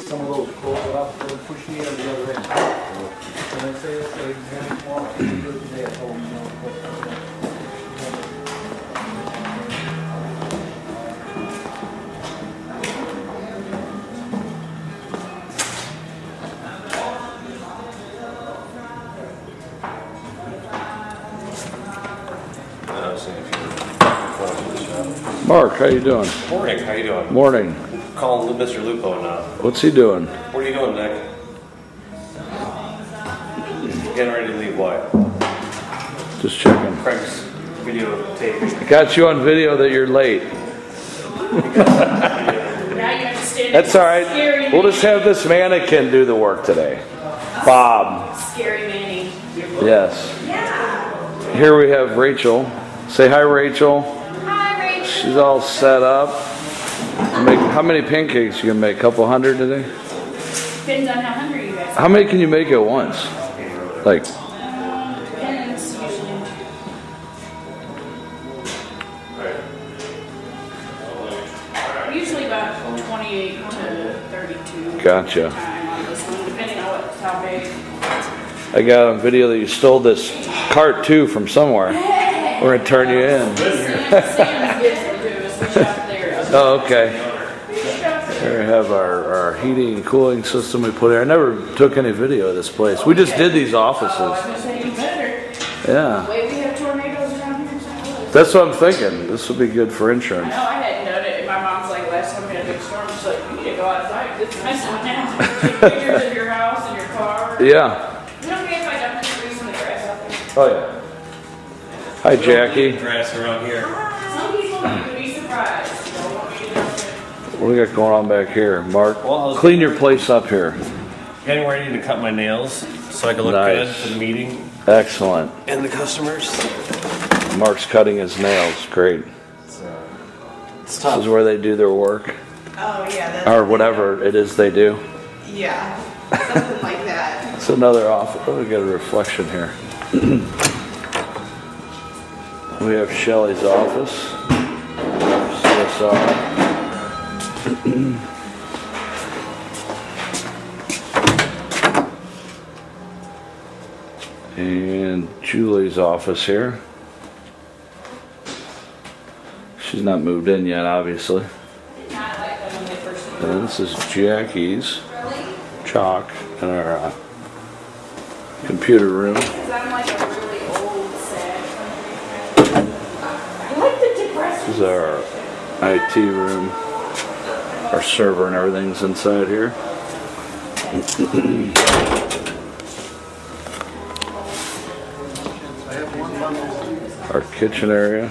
some of those close it up and push me on the other end. And I say, okay, maybe tomorrow, I'll do it today at home, you know, but, Mark, how you doing? Morning, how you doing? Morning. Calling Mr. Lupo now. What's he doing? What are you doing, Nick? Getting ready to leave what? Just checking. Craig's videotaping. I got you on video that you're late. Now you understand. That's all right. We'll just have this mannequin do the work today. Bob. Scary Manny. Yes. Yeah. Here we have Rachel. Say hi, Rachel. Hi, Rachel. She's all set up. How many pancakes you can make? A couple hundred today? Depends on how hungry you guys are. How many can you make at once? Like, Depends usually. Usually about 28 to 32. Gotcha. Time on this one, depending on how big. I got on video that you stole this cart too from somewhere. We're gonna turn you in. Sam's gives them to us. We shop there. Oh, okay. Here we have our heating and cooling system we put in. I never took any video of this place. We just did these Oh, I offices. was going to say you better. Yeah. Wait, we have tornadoes around here. So That's what I'm thinking. This would be good for insurance. I know I hadn't done it, and my mom's like, last time we had a big storm, she's like, you need to go outside. It's nice one now. Take pictures of your house and your car. Yeah. Is it okay if I dump this grease in the grass out there? Oh yeah. Hi, Jackie. Grass around here. Some people would be surprised. You don't want me to dump it. What do we got going on back here, Mark? Well, Clean your place up here. Getting ready to cut my nails so I can look Nice. good for the meeting Excellent. and the customers. Mark's cutting his nails. Great. It's This tough. is where they do their work, Oh yeah, that's or whatever it is they do. yeah, something like that. It's another office. Oh, we got a reflection here. We have Shelley's office. CSR. And Julie's office here. She's not moved in yet, obviously. Not like that when they first came. And this is Jackie's chalk in our computer room. Because I'm like a really old, sad country. I like the depressing. This is our IT room. Our server and everything's inside here. Our kitchen area.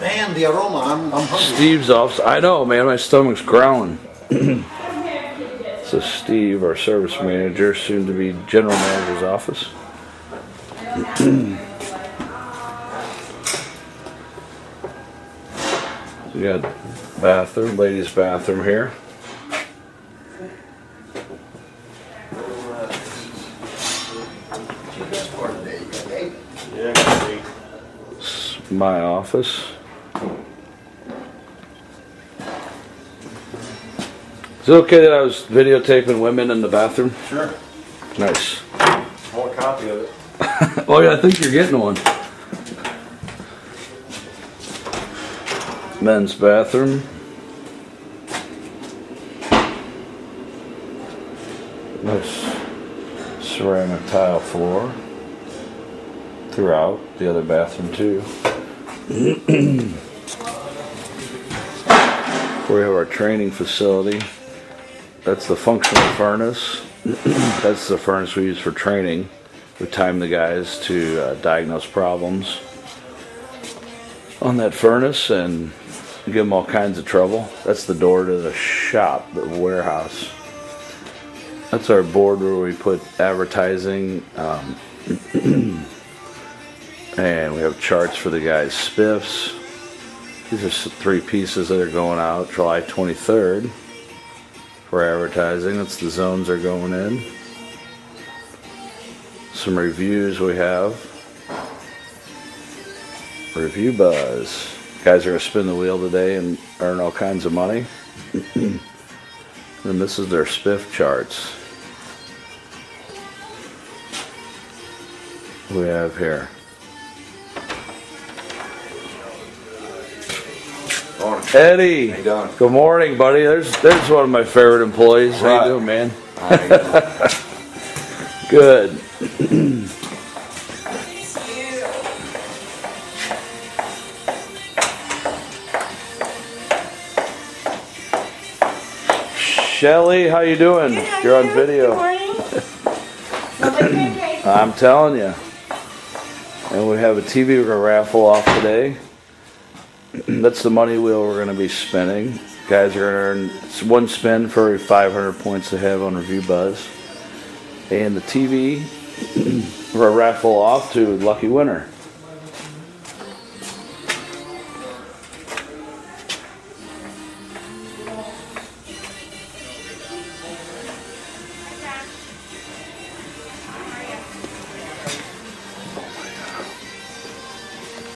man, the aroma, I'm hungry. Steve's office. I know, man, my stomach's growling. This is Steve, our service manager, soon to be general manager's office. We got bathroom, ladies' bathroom here. It's my office. Is it okay that I was videotaping women in the bathroom? Sure. Nice. I want a copy of it. Oh yeah, I think you're getting one. Men's bathroom. Nice ceramic tile floor throughout the other bathroom too. We have our training facility. That's the functional furnace. That's the furnace we use for training. We time the guys to diagnose problems on that furnace and give them all kinds of trouble. That's the door to the shop, the warehouse. That's our board where we put advertising, and we have charts for the guys' spiffs. These are 3 pieces that are going out July 23rd for advertising. That's the zones are going in. Some reviews we have. Review buzz. Guys are gonna spin the wheel today and earn all kinds of money. And this is their spiff charts we have here. Morning. Eddie, How you doing? good morning, buddy. There's one of my favorite employees. How Right. you doing, man? How you doing? Good. Shelly, how you doing? Good, how You're you on doing? video. Good morning. Lovely pancakes. I'm telling you. And we have a TV we're gonna raffle off today. That's the money wheel we're gonna be spinning. Guys are gonna earn one spin for every 500 points they have on Review Buzz. And the TV we're gonna raffle off to a lucky winner.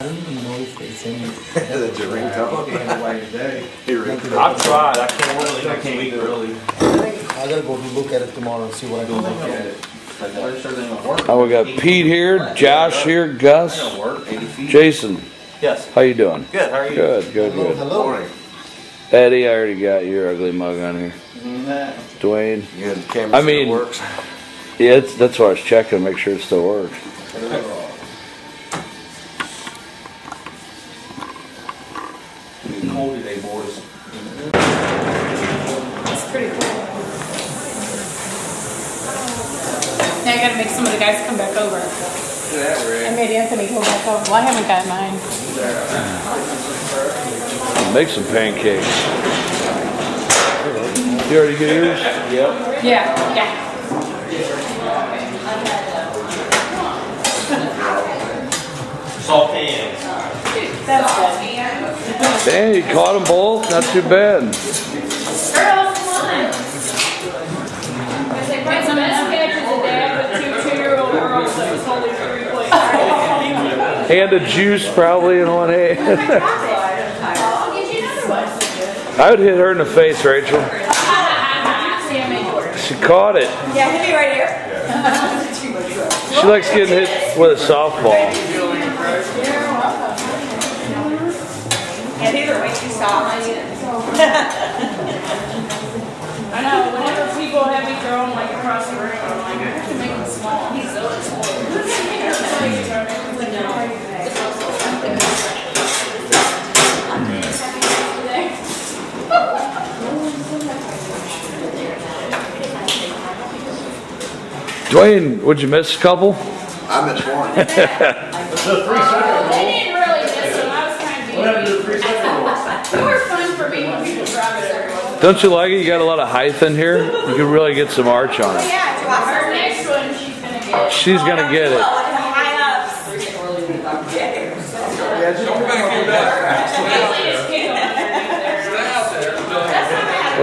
I don't even know if they send me. That's your ringtone. I've tried. I can't really next week really. I gotta go look at it tomorrow and see what I can look at it. Oh, we got Pete here, Josh here, Gus, Jason. Yes. How you doing? Good. How are you? Good, good, good. Hello. Morning. Eddie, I already got your ugly mug on here. Dwayne. You had the camera I mean- still works. Yeah, that's why I was checking to make sure it still works. Cold today, boys. It's pretty cool. Now I gotta make some of the guys come back over. I made Anthony go back over. Well, I haven't got mine. Make some pancakes. You already get yours? Yeah, yeah. Salt pans. That's good. Dang, you caught them both? Not too bad. Girls, come on. Get some sketches of dad with two 2-year-old girls that was holding 3 plates. And a juice probably in one hand. I'll get you another one. I would hit her in the face, Rachel. She caught it. Yeah, hit me right here. She likes getting hit with a softball. Yeah, these are way too soft. I know, whenever people have me thrown like across the room, I'm like, I have to make them small. He's so Dwayne, would you miss a couple? I missed one. I didn't really miss them. I was kind of being. They were fun for me when people drive it everywhere. Don't you like it? You got a lot of height in here. You could really get some arch on it. Yeah, it's awesome. Our next one, she's gonna get. She's gonna get it. Look at the high ups. Usually it's kick on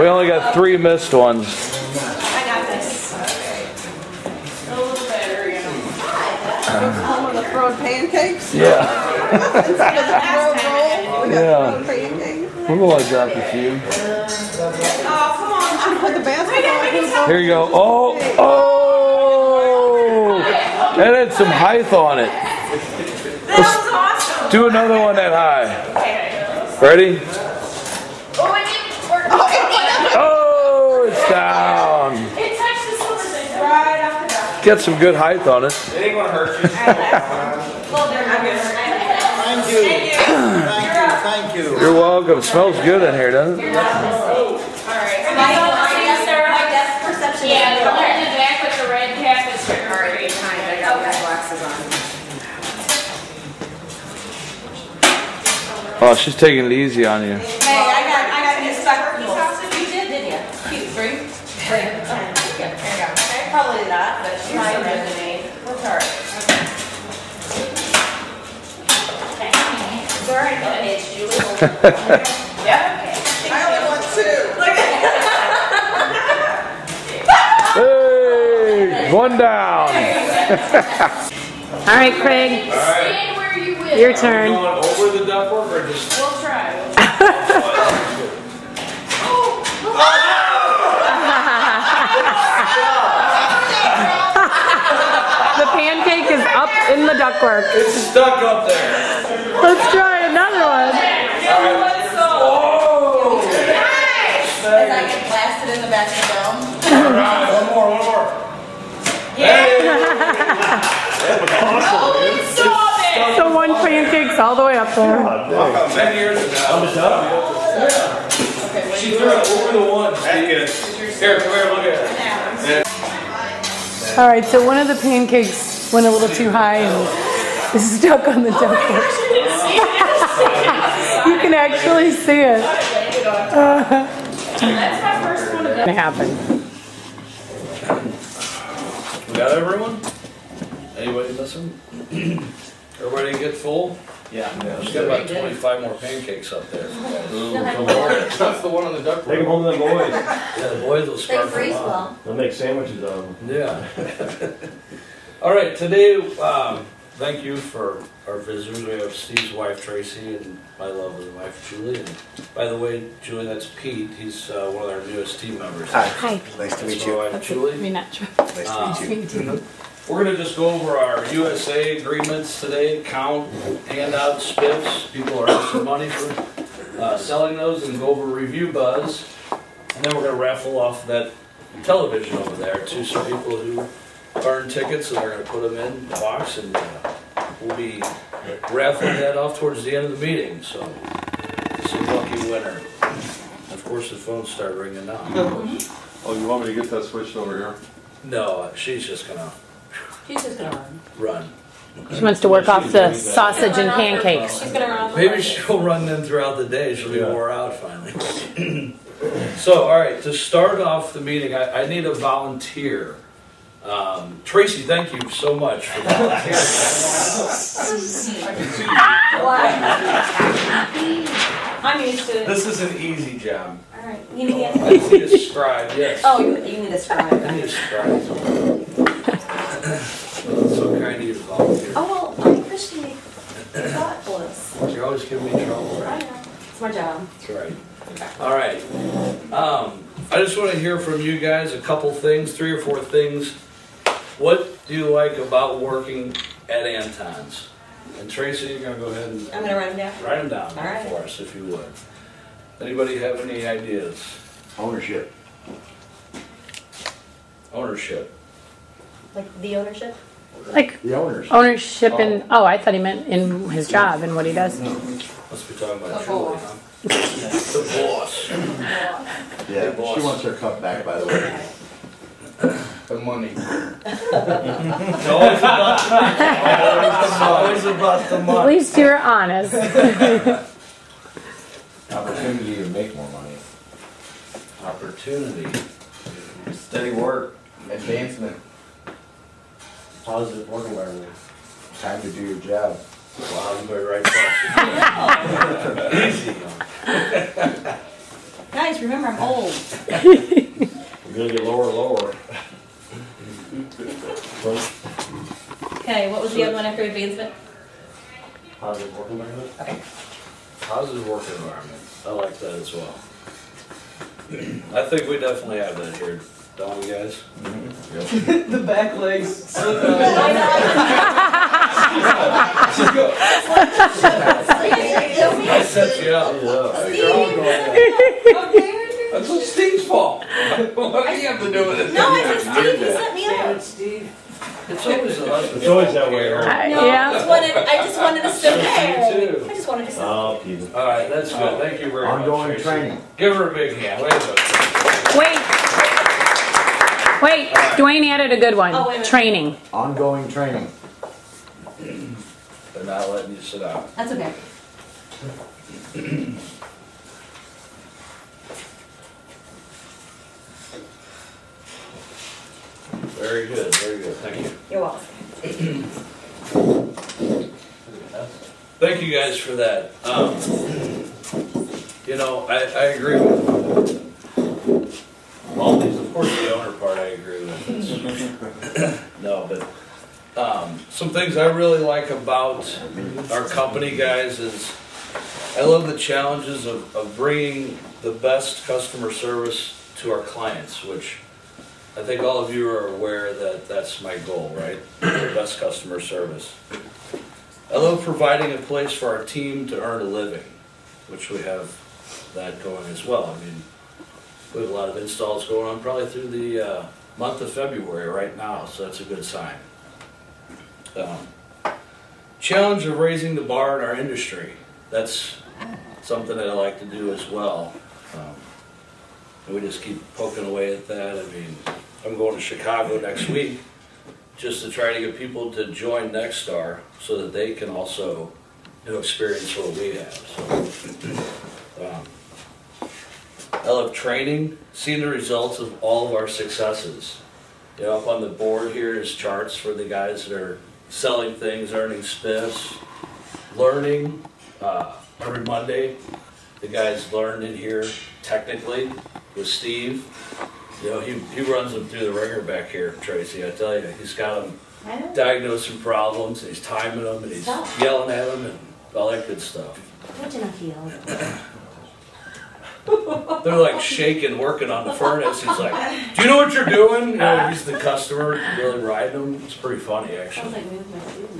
We only got 3 missed ones. I got this. a little better, you know. I'm gonna throw pancakes. Yeah. We Yeah. got pancakes. We're gonna drop a few. Oh, come on. Put the basketball hoops on. Here you go. Oh, oh! That had some height on it. That was awesome. Do another one that high. Ready? Oh, it didn't work. Oh, it's down. It touched the silver thing. Right off the bat. Get some good height on it. It ain't gonna hurt you. Well, they're not good. Thank you. Thank you. You're welcome. Smells good in here, doesn't it? My depth perception. Yeah, the one in the back with the red cap is Already very behind. I got my glasses on. Oh, she's taking it easy on you. Hey, I got new spectacles. You did you? Cute, 3? 10. There you go. Okay, probably not, but she might resonate. What's ours? It's alright, okay, it's Julie. Yeah, okay. I only want 2. Look Hey, one down. All right, Craig. Stand where you will. Your turn. Going over the ductwork or just? We'll try. The pancake is up in the ductwork. It's stuck up there. Let's try another one. Oh! As I get blasted in the back of the dome. All right, one more. So one pancake's all the way up there. 10 years ago. She threw it over the one. Here, come here, look at it. All right, so one of the pancakes went a little too high and is stuck on the ductwork. You can actually see it. That's my first one of Gonna happen. We got everyone? Anybody missing? Everybody get full? Yeah. There's got about 25 more pancakes up there. That's the one on the ductwork. Take them home to the boys. Yeah, the boys will They start freeze them well. They'll make sandwiches out of them. Yeah. All right, today, thank you for our visitors. We have Steve's wife, Tracy, and my lovely wife, Julie. And by the way, Julie, that's Pete. He's one of our newest team members. Hi. Hi. Nice to meet That's my you. wife, Julie. Not sure. Nice to meet you. We're going to just go over our USA agreements today, count, hand out spiffs. People are asking money for selling those, and go over review buzz. And then we're going to raffle off that television over there to some people who earn tickets, and they're going to put them in the box, and we'll be raffling that off towards the end of the meeting. So it's a lucky winner. Of course, the phones start ringing now. Oh, you want me to get that switched over here? No, she's just going to She's just gonna run. run. She wants to work off the sausage and pancakes. She's gonna run. Maybe she'll run them throughout the day. She'll be wore out finally. So, all right, to start off the meeting, I need a volunteer. Tracy, thank you so much for volunteering. I'm used to it. This is an easy job. Alright, you need I to need a scribe, yes. Oh, you need a scribe. I need a scribe. So kind of you to volunteer. Oh, well, I appreciate the thoughtfulness. You're always giving me trouble, I right? know. It's my job. That's right. All right. I just want to hear from you guys a couple things, 3 or 4 things. What do you like about working at Anton's? And Tracy, you're going to go ahead and I'm gonna write them down. write them down All right. for us, if you would. Anybody have any ideas? Ownership. Ownership. Like the ownership? Like The owners. ownership in, oh, I thought he meant in his job and what he does. Must be talking about The Julie, boss. huh? The boss. Yeah, she wants her cup back, by the way. The money. It's always about the money. Always about the At money. least you're honest. Opportunity to make more money. Opportunity. Steady work. Advancement. Positive work environment. Time to do your job. Wow, you better write that. Easy. Guys, remember I'm old. We're gonna get lower and lower. Okay, what was the other one after advancement? Positive work environment. Positive work environment. I like that as well. I think we definitely have that here, don't we, guys? The back legs slip out. I set you up. That's what Steve's fault. What do you have to do with it? No, I said Steve, he set me up. It's always a It's always that way. No, Yeah. I just wanted to sit there. Me too. I just wanted to sit. Oh, Peter. All right, that's good. Thank you very much. Ongoing Tracy. training. Give her a big hand. Wait a minute. Wait, Dwayne added a good one. Oh, wait a minute. Training. Ongoing training. They're not letting you sit down. That's okay. Very good, very good. Thank you. You're welcome. Thank you guys for that. You know, I agree with all these. Of course, the owner part I agree with. No, but some things I really like about our company, guys, is I love the challenges of bringing the best customer service to our clients, which I think all of you are aware that that's my goal, right? The best customer service. I love providing a place for our team to earn a living, which we have that going as well. I mean, we have a lot of installs going on probably through the month of February right now, so that's a good sign. Challenge of raising the bar in our industry. That's something that I like to do as well. And we just keep poking away at that. I mean, I'm going to Chicago next week just to try to get people to join Nexstar so that they can also, experience what we have. So, I love training, seeing the results of all of our successes. Up on the board here is charts for the guys that are selling things, earning spiffs, learning. Every Monday, the guys learn in here technically with Steve. He runs them through the ringer back here, Tracy. I tell you, he's got them diagnosing problems, and he's timing them, and he's yelling at them, and all that good stuff. They're like shaking, working on the furnace. He's like, "Do you know what you're doing?" He's the customer, really riding them. It's pretty funny, actually.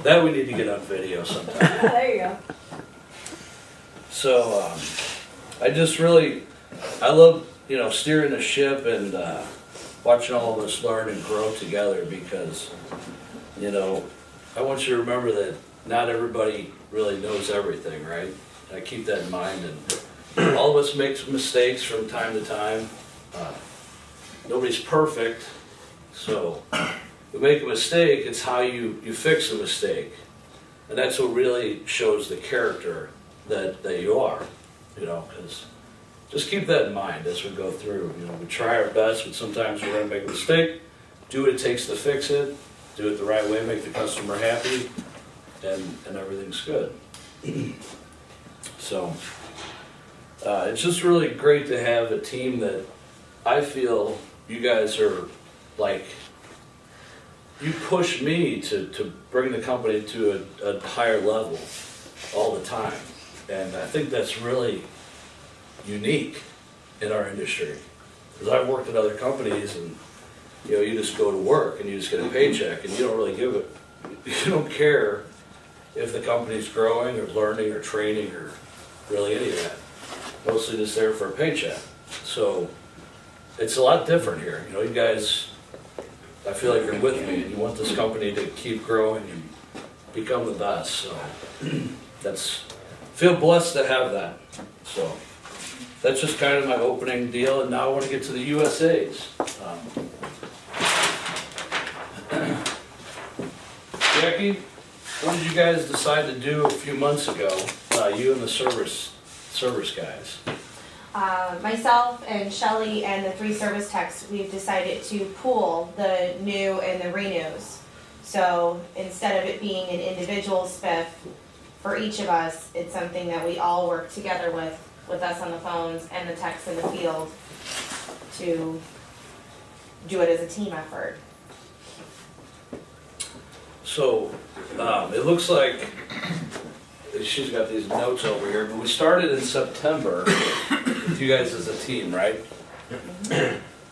That we need to get on video sometime. There you go. So I love steering the ship and watching all of us learn and grow together, because I want you to remember that not everybody really knows everything, right? I keep that in mind, and all of us make mistakes from time to time. Nobody's perfect, so we make a mistake. It's how you fix a mistake, and that's what really shows the character that you are, because just keep that in mind as we go through. We try our best, but sometimes we're going to make a mistake. Do what it takes to fix it. Do it the right way, make the customer happy, and everything's good. So it's just really great to have a team that I feel you guys are like, you push me to bring the company to a higher level all the time. And I think that's really unique in our industry. Because I've worked at other companies, and you just go to work and you just get a paycheck, and you don't really you don't care if the company's growing or learning or training or really any of that. Mostly just there for a paycheck. So it's a lot different here. You guys, I feel like you're with me, and you want this company to keep growing and become the best. So feel blessed to have that. So that's just kind of my opening deal, and now I want to get to the USAs. Jackie, what did you guys decide to do a few months ago, you and the service guys? Myself and Shelly and the 3 service techs, we've decided to pool the new and the renews. So instead of it being an individual spiff for each of us, it's something that we all work together with us on the phones and the techs in the field to do it as a team effort. So it looks like she's got these notes over here, but we started in September with you guys as a team, right?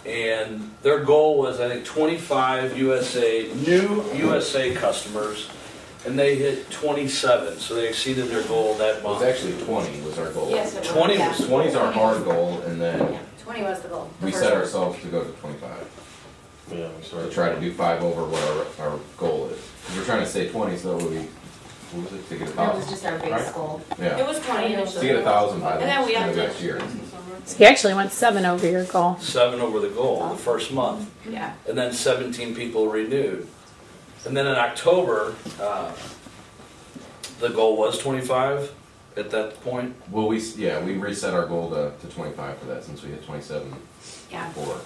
And their goal was, I think, 25 new USA customers, and they hit 27, so they exceeded their goal that It month. was actually 20 was our goal. Yes, it was. 20 Yeah. was 20 is our hard goal, and then 20 was the goal. we set ourselves to go to 25. Yeah, we To started. try to do 5 over what our goal is. We're trying to say 20, so that we, what was it, to get That was 1,000? just our base Right? goal. Yeah, It was 20 to initially. get 1,000 by And then we the end upped of it. next year. So you actually went 7 over your goal. 7 over the goal the first month, Yeah. and then 17 people renewed. And then in October, the goal was 25 at that point. Well, we reset our goal to 25 for that, since we hit 27 Yeah. before.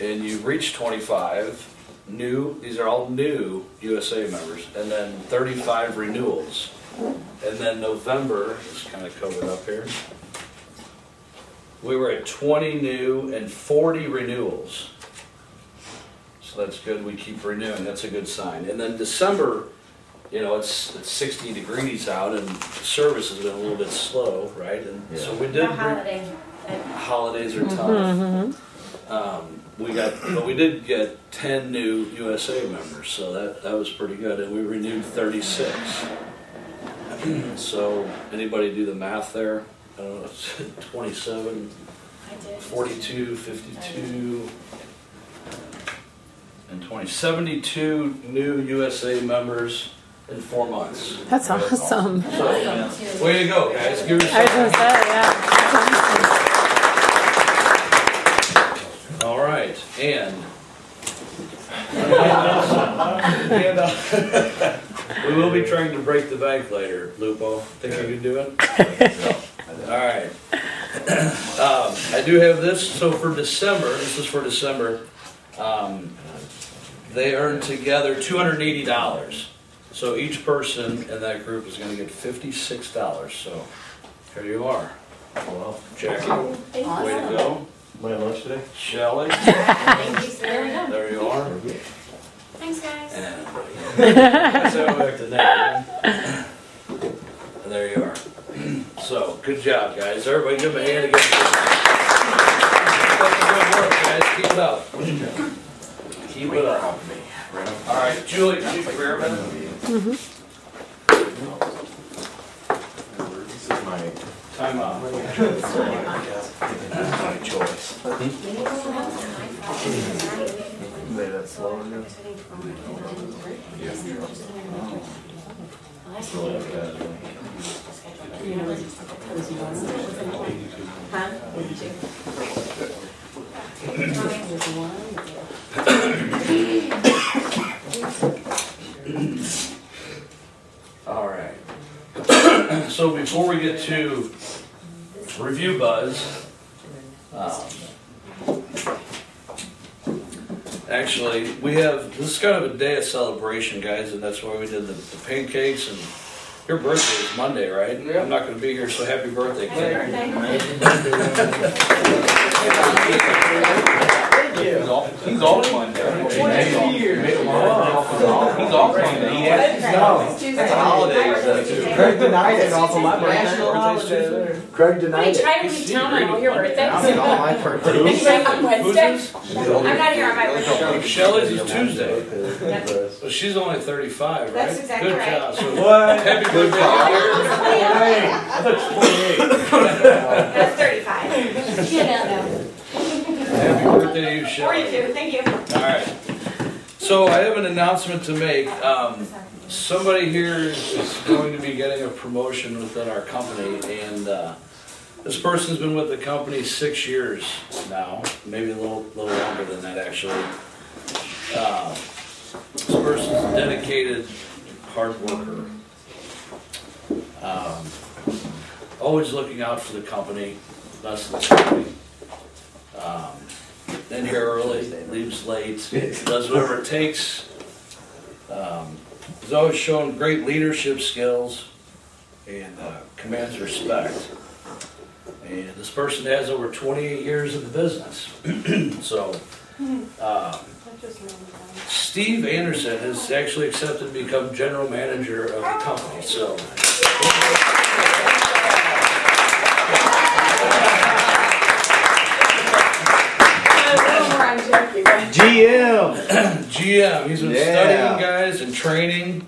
And you reached 25 new, these are all new USA members, and then 35 renewals. And then November, it's kind of covered up here, we were at 20 new and 40 renewals. So that's good, we keep renewing, that's a good sign. And then December, you know, it's 60 degrees out and service has been a little bit slow, right? And so we did. Holidays are tough. But we did get 10 new USA members, so that was pretty good, and we renewed 36. So anybody do the math there? I don't know, 27, 42, 52, and 72 new USA members in 4 months. That's awesome. So, way to go, guys. Give I was yourself gonna say, yeah. All right, and we will be trying to break the bank later, Lupo. Think you can do it? All right. I do have this. So for December, this is for December. They earned together $280. So each person in that group is going to get $56. So here you are. Wow. Jackie, way to go. My lunch today? Shelley, There we go. there you are. Thanks, guys. And that's how we have to name. And there you are. So, good job, guys. Everybody give them a hand again. That's good work, guys. Keep it up. Keep it up. All right, Julie, shoot for a minute. This is my Time out. my choice. Lay that slow again. All right. So before we get to review buzz, actually, we have, this is kind of a day of celebration, guys, and that's why we did the pancakes. And your birthday is Monday, right? Yeah. I'm not going to be here, so happy birthday, kid. He's off Monday. He's off Monday. That's a holiday. Craig denied it off of my birthday. Craig denied it. Try to be town on all your birthdays. On my birthday. On Wednesday. I'm not here on my birthday. Shelley's is Tuesday. But she's only 35, right? That's exactly Good right. job. So What? happy birthday. I thought it was 28. That's 35. You don't know. Happy birthday to you, Shelley. 42, thank you. All right. So I have an announcement to make. Somebody here is going to be getting a promotion within our company, and this person's been with the company 6 years now, maybe a little longer than that actually. This person's a dedicated, hard worker. Always looking out for the company, best of the company. In here early, leaves late, does whatever it takes. He's always shown great leadership skills and commands respect. And this person has over 28 years in the business. So, Steve Anderson has actually accepted to become general manager of the company. So. GM. He's been studying, guys, and training,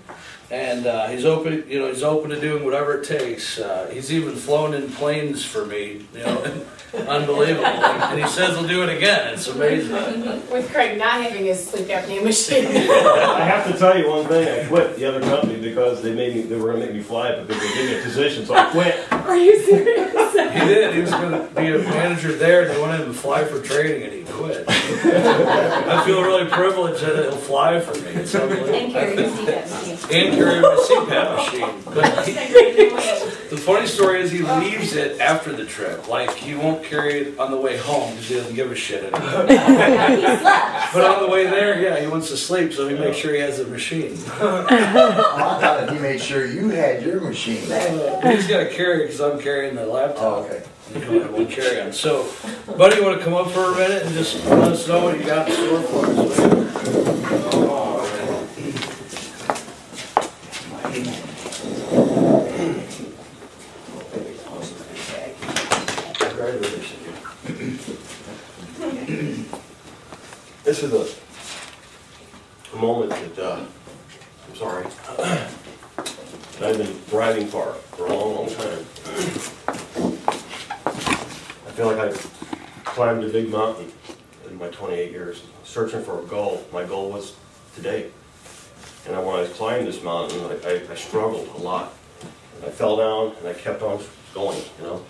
and he's open. You know, he's open to doing whatever it takes. He's even flown in planes for me. You know, unbelievable. And he says he'll do it again. It's amazing. With Craig not having his sleep apnea machine. I have to tell you one thing. I quit the other company because they were going to make me fly it because they gave me a position, so I quit. Are you serious? He did. He was going to be a manager there, and they wanted him to fly for training, and he quit. I feel really privileged that he'll fly for me. It's unbelievable. And carry your CPAP machine. And carry my CPAP machine. But the funny story is he leaves it after the trip. Like, he won't carry it on the way home because he doesn't give a shit anymore. He slept. But on the way there, yeah, he wants to sleep, so he makes sure he has a machine. Oh, I thought he made sure you had your machine. He's got to carry it because I'm carrying the laptop. Oh, okay. You only have one carry on. So, buddy, you want to come up for a minute and just let us know what you got in store for us? This is a moment that, I'm sorry, that I've been driving for a long, long time. I feel like I've climbed a big mountain in my 28 years, searching for a goal. My goal was today. And when I climbed this mountain, I struggled a lot. And I fell down, and I kept on going, you know.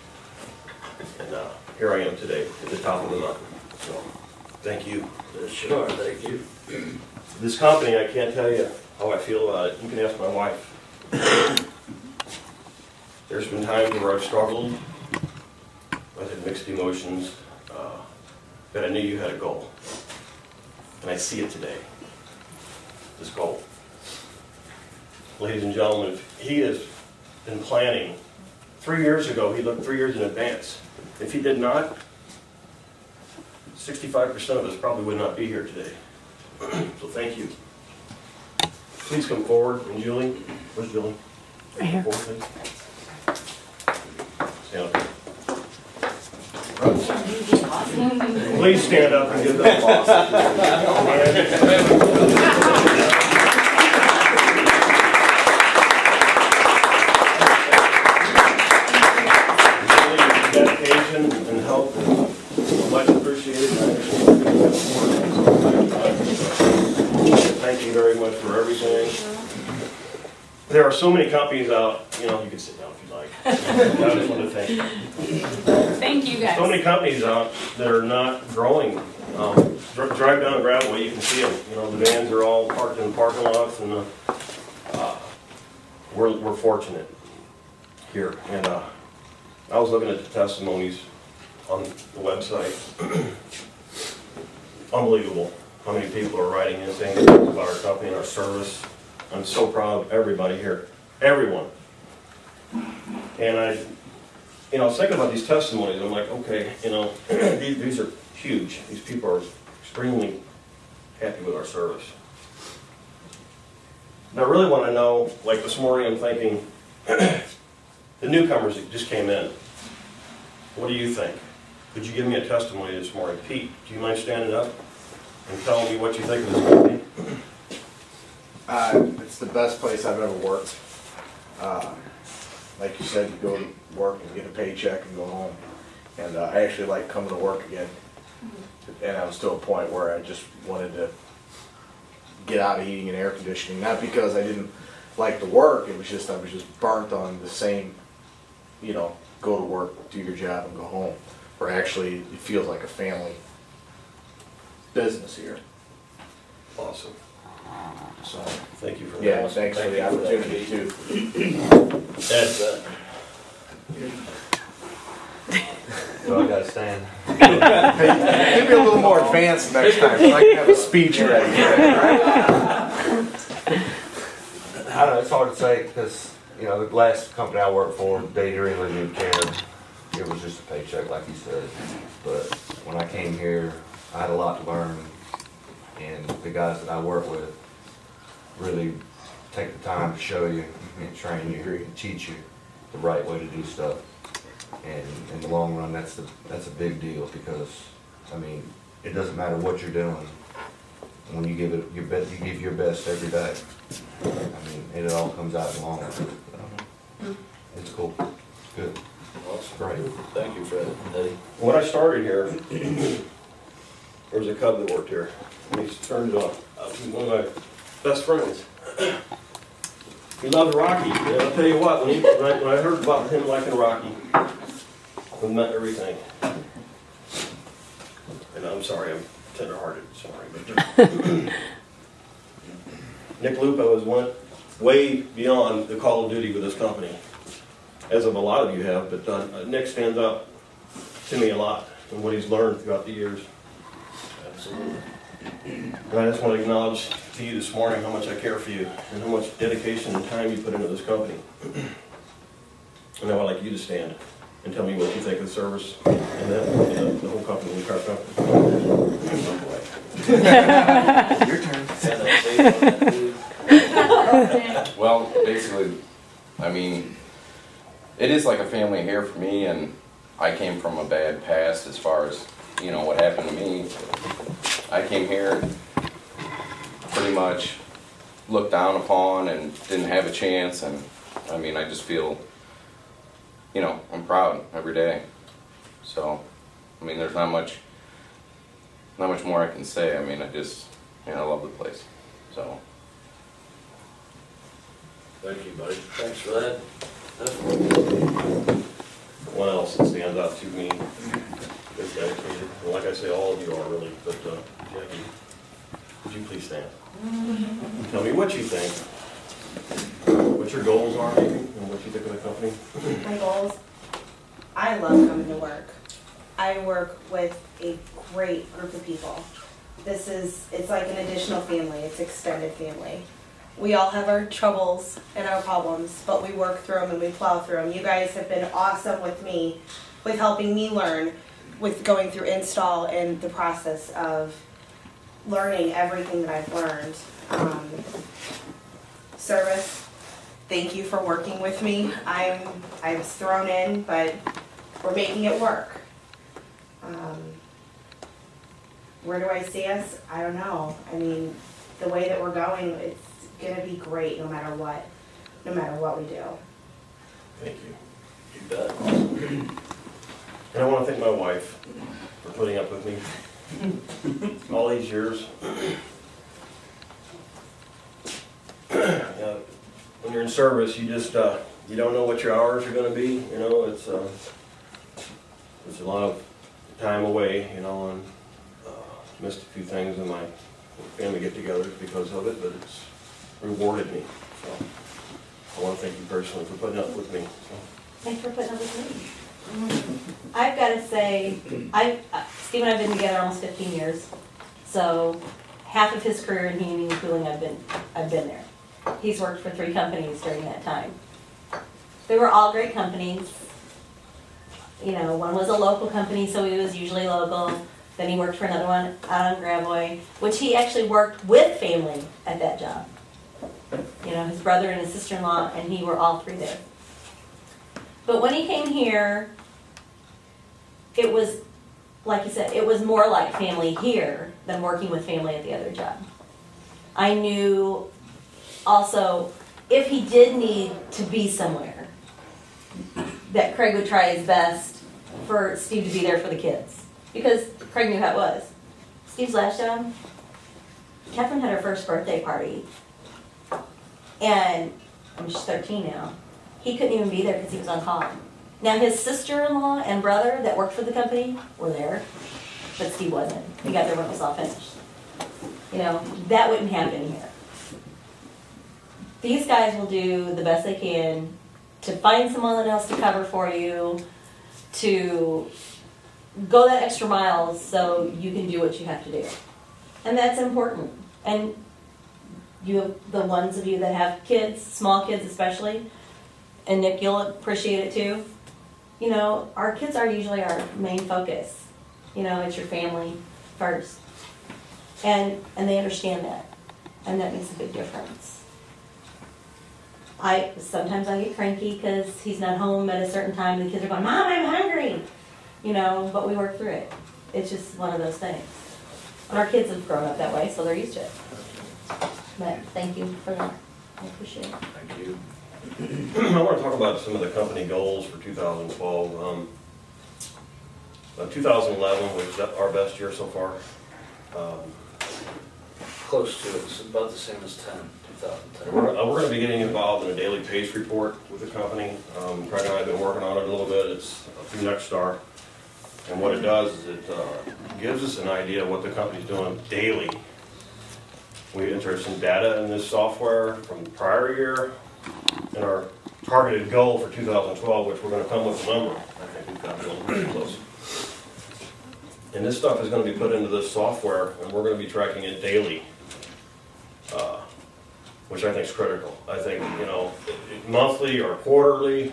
And here I am today, at the top of the mountain. So, thank you. Sure, thank you. This company, I can't tell you how I feel about it. You can ask my wife. There's been times where I've struggled. I've had mixed emotions. But I knew you had a goal. And I see it today. This goal. Ladies and gentlemen, he has been planning. 3 years ago, he looked 3 years in advance. If he did not, 65% of us probably would not be here today. So thank you. Please come forward. And Julie, where's Julie? Right here. Forward, please. Stand up. Please stand up and give that boss. Dedication and help is much appreciated. Thank you very much for everything. There are so many companies out, you know, you can sit down if you like. I just want to thank you. Thank you guys. So many companies out that are not growing. Drive down Gravelway, you can see them. You know, the vans are all parked in the parking lots, and we're fortunate here. And I was looking at the testimonies on the website. Unbelievable how many people are writing in saying about our company and our service. I'm so proud of everybody here, everyone. And I was thinking about these testimonies. I'm like, okay, you know, these are huge. These people are extremely happy with our service. And I really want to know, like this morning, I'm thinking, the newcomers that just came in, what do you think? Could you give me a testimony this morning? Pete, do you mind standing up and telling me what you think of this company? It's the best place I've ever worked. Like you said, you go to work and get a paycheck and go home. And I actually like coming to work again. And I was to a point where I just wanted to get out of heating and air conditioning. Not because I didn't like the work, it was just I was just burnt on the same, you know, go to work, do your job, and go home. Where actually it feels like a family business here. Awesome. So Thank you for that. yeah, thanks for the opportunity too. That's So I gotta stand. Hey, maybe a little more advanced next time, so I can have a speech ready. I don't know, it's hard to say because, you know, the last company I worked for, they really didn't care. It was just a paycheck, like you said. But when I came here, I had a lot to learn. And the guys that I work with really take the time to show you and train you and teach you the right way to do stuff. And in the long run, that's a big deal because, I mean, it doesn't matter what you're doing. When you give it your best, you give your best every day. I mean, it all comes out in the long run. It's cool. It's good. awesome. Great. Thank you, Fred. Eddie? When I started here, there was a cub that worked here. And he turned out to be one of my best friends. He loved Rocky. And I'll tell you what, when I heard about him liking Rocky, it meant everything. And I'm sorry, I'm tender-hearted, sorry. But Nick Lupo has went way beyond the call of duty with this company, as of a lot of you have, but Nick stands up to me a lot and what he's learned throughout the years. Absolutely. And I just want to acknowledge to you this morning how much I care for you and how much dedication and time you put into this company. And now I'd like you to stand and tell me what you think of the service and the whole company, the car company. Your turn. Well, basically, I mean, it is like a family here for me, and I came from a bad past as far as you know, what happened to me, I came here pretty much looked down upon and didn't have a chance, and I mean, I just feel, you know, I'm proud every day. So, I mean, there's not much more I can say. I mean, I just, you know, I love the place. So. Thank you, buddy. Thanks for that. One else that stands out to me is dedicated. And like I say, all of you are really, but Jackie, would you please stand? Tell me what you think, what your goals are maybe, and what you think of the company. My goals, I love coming to work. I work with a great group of people. It's like an additional family, it's extended family. We all have our troubles and our problems, but we work through them and we plow through them. You guys have been awesome with me, with helping me learn, with going through install and the process of learning everything that I've learned. Service, thank you for working with me. I was thrown in, but we're making it work. Where do I see us? I don't know. I mean, the way that we're going, it's gonna be great no matter what we do. Thank you. You bet. And I want to thank my wife for putting up with me all these years. When you're in service, you just you don't know what your hours are going to be. You know, it's a lot of time away. You know, and missed a few things in my family get-togethers because of it, but it's rewarded me. So I want to thank you personally for putting up with me. So. Thanks for putting up with me. I've got to say, Steve and I have been together almost 15 years. So half of his career in heating and cooling, I've been there. He's worked for 3 companies during that time. They were all great companies. You know, one was a local company, so he was usually local. Then he worked for another one out on Gravois, which he actually worked with family at that job. You know, his brother and his sister-in-law, and he were all 3 there. But when he came here, it was, like you said, it was more like family here than working with family at the other job. I knew also, if he did need to be somewhere, that Craig would try his best for Steve to be there for the kids. Because Craig knew how it was. Steve's last job, Catherine had her first birthday party. And she's 13 now. He couldn't even be there because he was on call. Now his sister-in-law and brother that worked for the company were there, but Steve wasn't. He got there when it was all finished. You know, that wouldn't happen here. These guys will do the best they can to find someone else to cover for you, to go that extra mile so you can do what you have to do. And that's important. And you have the ones of you that have kids, small kids especially, and Nick, you'll appreciate it too. You know, our kids are usually our main focus. You know, it's your family first. And they understand that. And that makes a big difference. Sometimes I get cranky because he's not home at a certain time and the kids are going, Mom, I'm hungry. You know, but we work through it. It's just one of those things. And our kids have grown up that way, so they're used to it. But thank you for that. I appreciate it. Thank you. I want to talk about some of the company goals for 2012. 2011 was our best year so far. Close to it. It's about the same as 2010. We're going to be getting involved in a daily pace report with the company. Craig and I have been working on it a little bit. It's through Nexstar. And what it does is it gives us an idea of what the company's doing daily. We enter some data in this software from the prior year and our targeted goal for 2012, which we're going to come with a number. I think we've got it pretty close. And this stuff is going to be put into this software, and we're going to be tracking it daily, which I think is critical. I think, you know, monthly or quarterly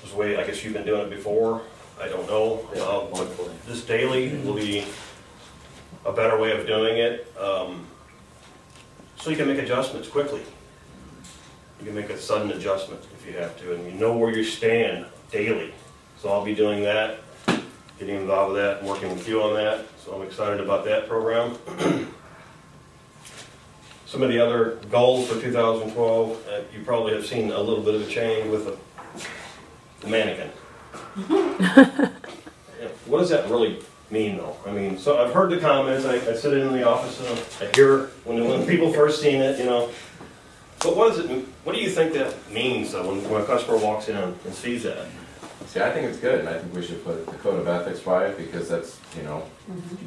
is the way I guess you've been doing it before. I don't know. But this daily will be a better way of doing it, so you can make adjustments quickly. You can make a sudden adjustment if you have to, and you know where you stand daily. So I'll be doing that getting involved with that and working with you on that. So I'm excited about that program. Some of the other goals for 2012, you probably have seen a little bit of a change with the mannequin. What does that really mean, though? I mean, so I've heard the comments. I sit in the office and I hear when people first seen it, you know. But what does it? What do you think that means, though, when a customer walks in and sees that? See, I think it's good, and I think we should put the code of ethics by it, because that's, you know.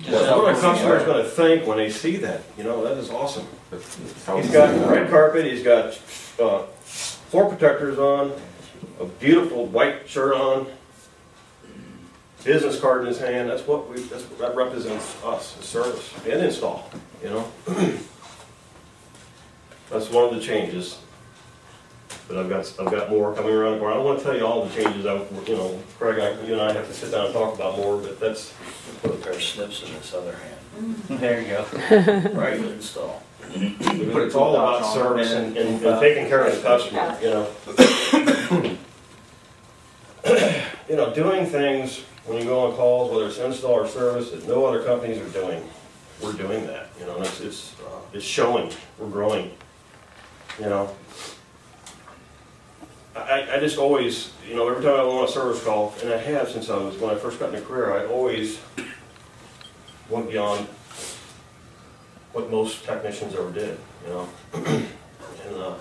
What are the customers going to think when they see that? You know, that is awesome. He's He's got red carpet. He's got floor protectors on, a beautiful white shirt on, business card in his hand. That's what that represents us, the service and install. You know, that's one of the changes. But I've got more coming around the corner. I don't want to tell you all the changes. You know, Craig, you and I have to sit down and talk about more. But that's Put a pair of snips in this other hand. There you go. Right, install. it's all about service and taking care of the customer. You know, doing things when you go on calls, whether it's install or service, that no other companies are doing. We're doing that. You know, and it's showing. We're growing. You know. I just always, you know, every time I went on a service call, and I have since when I first got in a career, I always went beyond what most technicians ever did, you know. And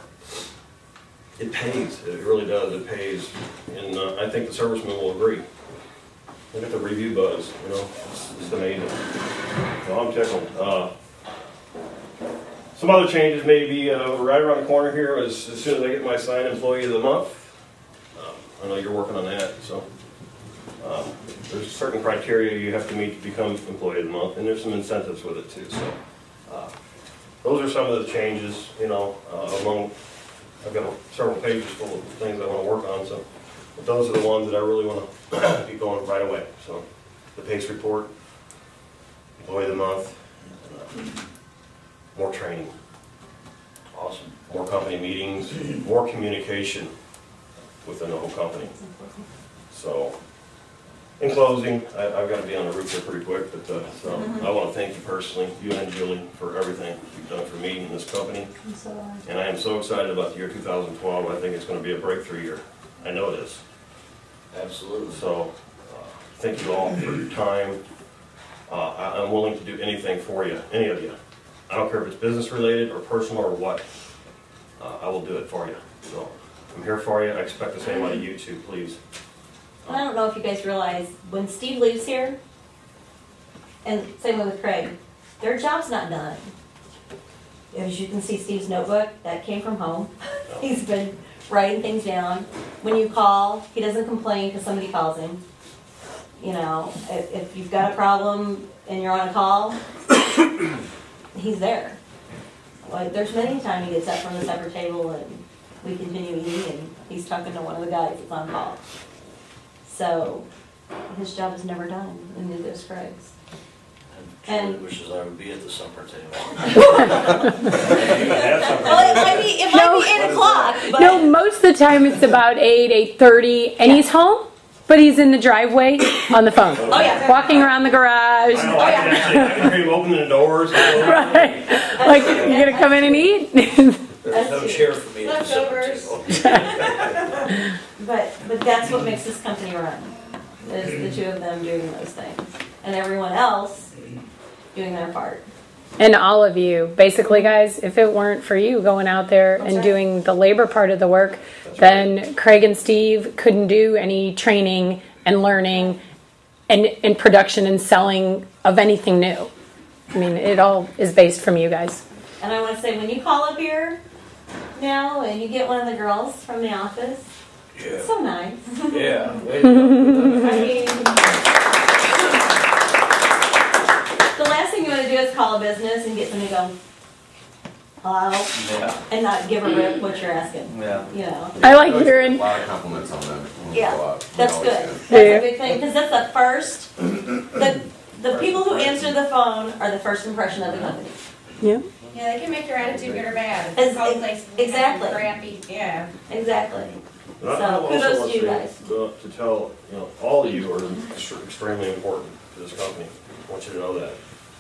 it pays, it really does, it pays. And I think the servicemen will agree. Look at the review buzz, you know, it's amazing. So I'm tickled. Some other changes maybe right around the corner here as soon as I get my signed employee of the month. I know you're working on that, so there's certain criteria you have to meet to become employee of the month, and there's some incentives with it too. So those are some of the changes, you know, I've got several pages full of things I want to work on, so but those are the ones that I really want to be going right away. So the PACE report, employee of the month, more training. Awesome. More company meetings, more communication within the whole company. So, in closing, I've got to be on the roof here pretty quick, but I want to thank you personally, you and Julie, for everything you've done for me and this company. And I am so excited about the year 2012. I think it's going to be a breakthrough year. I know it is. Absolutely. So, thank you all for your time. I'm willing to do anything for you, any of you. I don't care if it's business related or personal or what. I will do it for you. So I'm here for you. I expect the same out of you too, please. And I don't know if you guys realize, when Steve leaves here, and same way with Craig, their job's not done. As you can see, Steve's notebook, that came from home. He's been writing things down. When you call, he doesn't complain because somebody calls him. You know, if you've got a problem and you're on a call, he's there. Like, there's many times he gets up from the supper table and we continue eating and he's talking to one of the guys that's on call. So his job is never done, and neither is Craig's. And wishes I would be at the supper table. Well, it might be 8 o'clock. But No, most of the time it's about 8:30, and he's home, but he's in the driveway on the phone. Oh, yeah. Walking around the garage. I know, I can hear him opening the doors. Right. Like, you gonna come in and eat? There's no chair for me at the supper table. But that's what makes this company run, is the two of them doing those things. And everyone else doing their part. And all of you, basically, guys, if it weren't for you going out there and doing the labor part of the work, then Craig and Steve couldn't do any training and learning and production and selling of anything new. I mean, it all is based from you guys. And I want to say, when you call up here now and you get one of the girls from the office, it's so nice. Yeah. I mean, the last thing you want to do is call a business and get somebody to go, hello, and not give a rip what you're asking. Yeah. You know. I like hearing. A lot of compliments on them. when we Yeah, go out. that's Always good. do. That's a big thing, because that's the first. The people who answer the phone are the first impression of the company. Yep. Yeah, they can make your attitude good or bad. Ex- It's all place exactly. crappy. Yeah. Exactly. And I So, also kudos want to you guys. To tell, all of you are extremely important to this company. I want you to know that.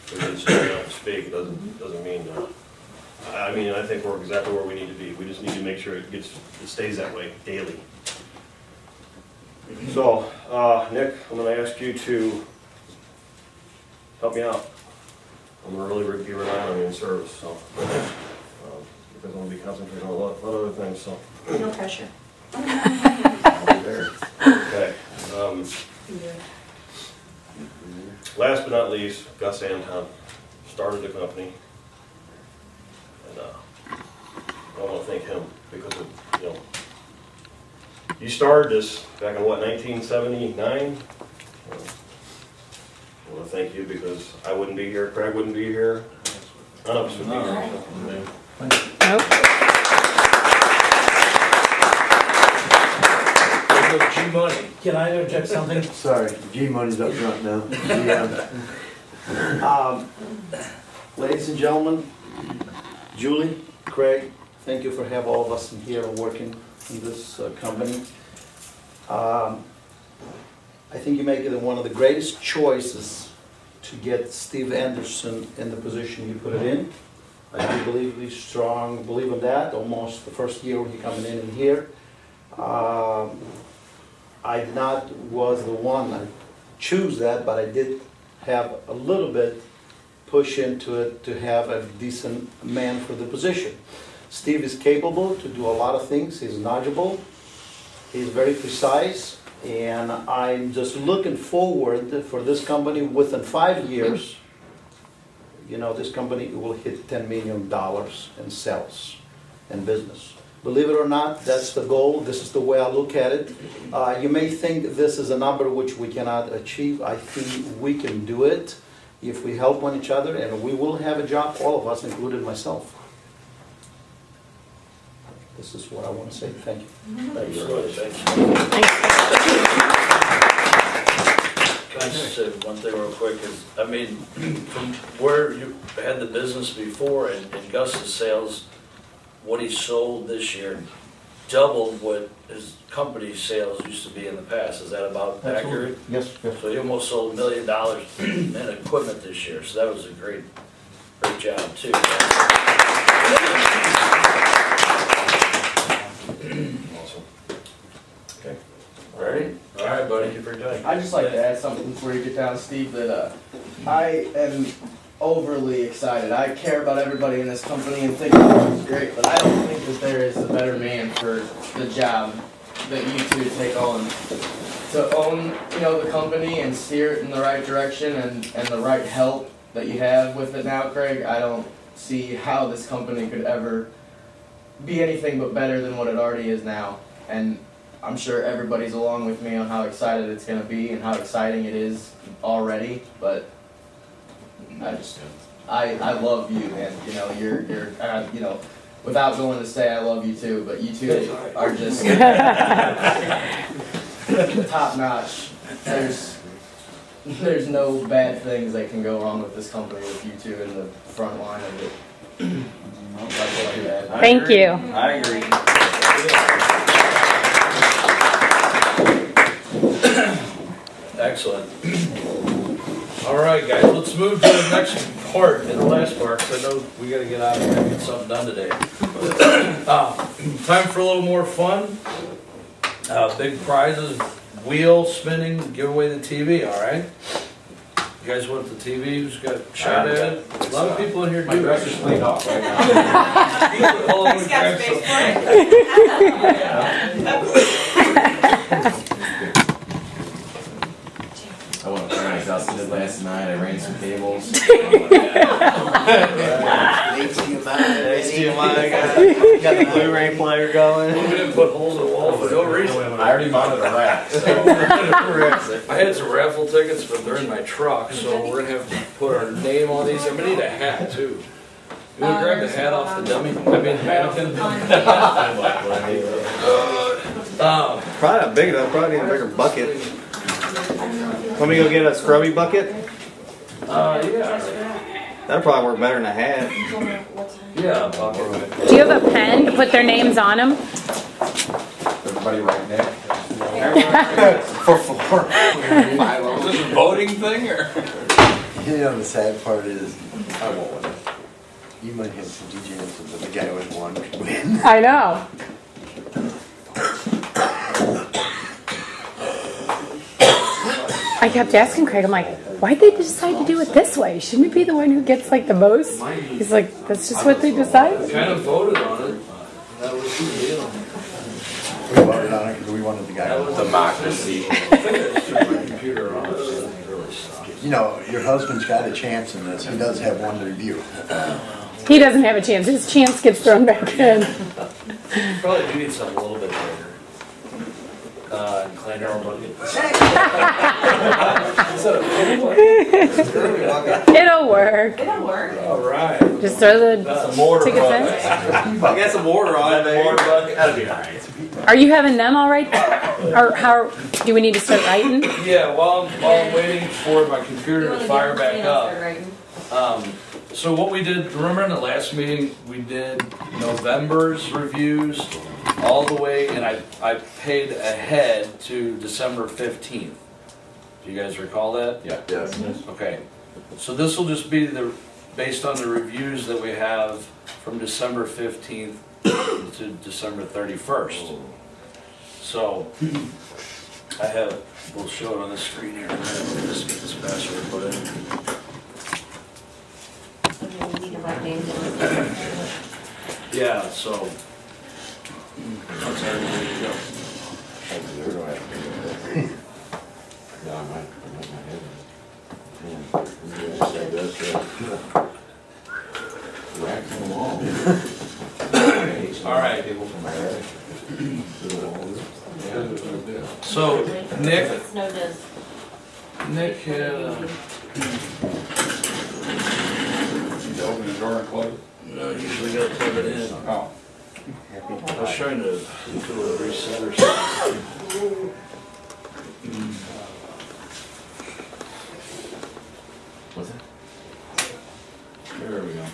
Because you don't speak, it doesn't mean, I mean, I think we're exactly where we need to be. We just need to make sure it stays that way daily. So, Nick, I'm gonna ask you to help me out. I'm gonna really be relying on you in service, so. Because I'm gonna be concentrating on a lot of other things, so. No pressure. Okay. Last but not least, Gus Anton started the company, and I want to thank him because of, you started this back in what, 1979? I want to thank you because I wouldn't be here, Craig wouldn't be here, none of us would be here. Nope. G-Money. Can I interject something? Sorry, G-Money's up front now. Ladies and gentlemen, Julie, Craig, thank you for having all of us in here working in this company. I think you make it one of the greatest choices to get Steve Anderson in the position you put it in. I do believe he's strong, believe in that, almost the first year he coming in here. I was the one I choose that, but I did have a little bit push into it to have a decent man for the position. Steve is capable to do a lot of things. He's knowledgeable. He's very precise, and I'm just looking forward for this company within 5 years. This company will hit $10 million in sales and business. Believe it or not, that's the goal. This is the way I look at it. You may think this is a number which we cannot achieve. I think we can do it if we help one each other, and we will have a job, all of us, including myself. This is what I want to say. Thank you. Thank you very much. Can I just say one thing real quick? I mean, from where you had the business before and Gus's sales, what he sold this year doubled what his company's sales used to be in the past. Is that about accurate? Yes. So he almost sold $1 million in equipment this year. So that was a great job too. Awesome. Okay. Ready? All right, buddy. Thank you for your time. I'd just like to add something before you get down, Steve, that I am overly excited. I care about everybody in this company and think it's great, but I don't think that there is a better man for the job that you two take on. To own, the company and steer it in the right direction and the right help that you have with it now, Craig, I don't see how this company could ever be anything but better than what it already is now. And I'm sure everybody's along with me on how excited it's going to be and how exciting it is already, but I love you, and you're without going to say I love you too, but you two are just top notch. There's no bad things that can go wrong with this company with you two in the front line of it. Thank you. I agree. Excellent. All right, guys, let's move to the next part and the last part, because I know we got to get out of here and get something done today. Time for a little more fun. Big prizes, wheel spinning, give away the TV, all right? You guys want the TV? Who's got shot at it? A lot of people in here do. My dress is cleaned off right now. He's got space for it. I went upstairs, I dusted it last night, I ran some cables. HDMI got the Blu-ray player going. We didn't put holes in the wall for no reason. I already mounted a rack, so. I had some raffle tickets, but they're in my truck, so we're gonna have to put our name on these. I'm gonna need a hat too. You wanna grab the hat off the dummy? Mannequin. Probably not big enough, probably need a bigger bucket. Want me to go get a scrubby bucket? Yeah. That'd probably work better than a hat. Yeah. Do you have a pen to put their names on them? Everybody right there. For 4. Is this a voting thing or? You know, the sad part is, I won't win. you might have some DJs, but the guy with one could win. I know. I kept asking Craig, I'm like, why'd they decide to do it this way? Shouldn't it be the one who gets like the most? He's like, that's just what they decided. Kind of voted on it. That was the deal. We voted on it because we wanted the guy. That was Democracy. computer on it, so it really sucks. You know, your husband's got a chance in this. He does have one to review. He doesn't have a chance. His chance gets thrown back in. Probably do need something a little bit bigger. And cleaner or bucket. It'll work. It'll work. All right. Just throw the Mortar tickets bucket. in. I got some mortar on it, baby. Mortar bucket. That'll be all right. Are you having them all right? Or how do we need to start writing? Yeah, while I'm waiting for my computer to fire back up. So what we did, remember in the last meeting, we did November's reviews all the way, and I paid ahead to December 15th. Do you guys recall that? Yeah. Yes. Okay. So this will just be based on the reviews that we have from December 15th to December 31st. So we'll show it on the screen here. We'll just get this password put in. Yeah, so that's everything to go. Yeah, I might my head. Wax them all. All right. So Nick had. Open the door and close it? No, usually gotta plug it in. Oh. I was trying to do a reset or something. What's that? There we go.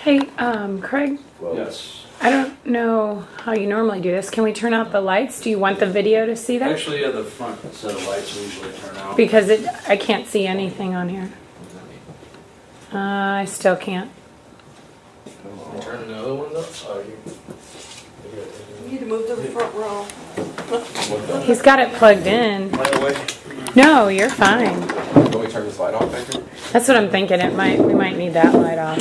Hey, Craig, Yes. I don't know how you normally do this. Can we turn out the lights? Do you want the video to see that? Actually, yeah, the front set of lights we usually turn out. Because I can't see anything on here. I still can't. Turn the other one up. Oh, You need to move to the front row. He's got it plugged in. Light away. No, you're fine. Can we turn this light off back here? That's what I'm thinking. We might need that light off.